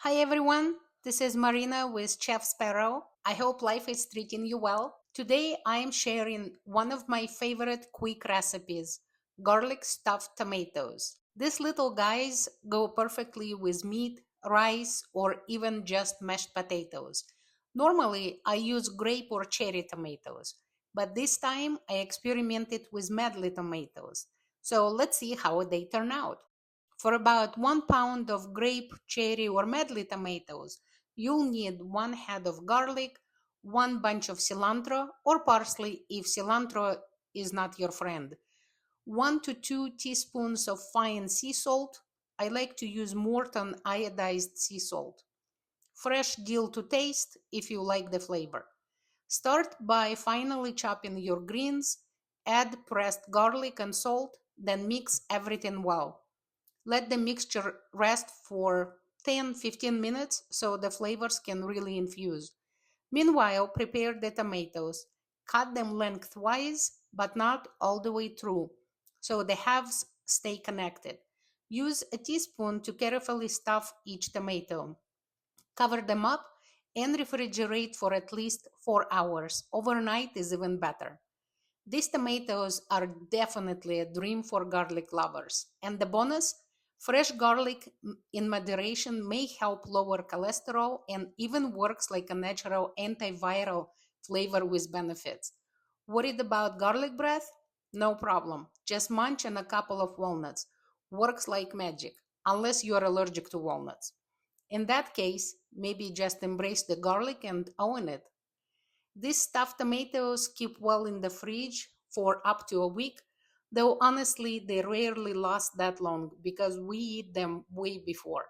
Hi everyone, this is Marina with Chef Sparrow. I hope life is treating you well. Today I am sharing one of my favorite quick recipes, garlic stuffed tomatoes. These little guys go perfectly with meat, rice, or even just mashed potatoes. Normally I use grape or cherry tomatoes, but this time I experimented with medley tomatoes. So let's see how they turn out. For about 1 pound of grape, cherry, or medley tomatoes, you'll need one head of garlic, one bunch of cilantro or parsley if cilantro is not your friend, 1 to 2 teaspoons of fine sea salt. I like to use Morton iodized sea salt. Fresh dill to taste if you like the flavor. Start by finely chopping your greens, add pressed garlic and salt, then mix everything well. Let the mixture rest for 10-15 minutes so the flavors can really infuse. Meanwhile, prepare the tomatoes. Cut them lengthwise, but not all the way through, so the halves stay connected. Use a teaspoon to carefully stuff each tomato. Cover them up and refrigerate for at least 4 hours. Overnight is even better. These tomatoes are definitely a dream for garlic lovers. And the bonus, fresh garlic in moderation may help lower cholesterol and even works like a natural antiviral flavor with benefits. Worried about garlic breath? No problem. Just munch on a couple of walnuts. Works like magic, unless you are allergic to walnuts. In that case, maybe just embrace the garlic and own it. These stuffed tomatoes keep well in the fridge for up to a week, though honestly, they rarely last that long because we eat them way before.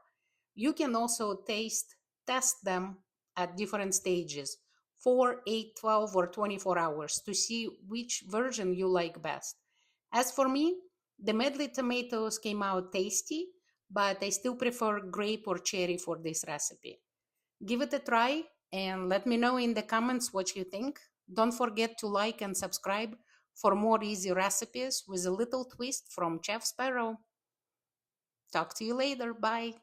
You can also test them at different stages 4, 8, 12, or 24 hours to see which version you like best. As for me, the medley tomatoes came out tasty, but I still prefer grape or cherry for this recipe. Give it a try and let me know in the comments what you think. Don't forget to like and subscribe for more easy recipes with a little twist from Chef Sparrow. Talk to you later. Bye.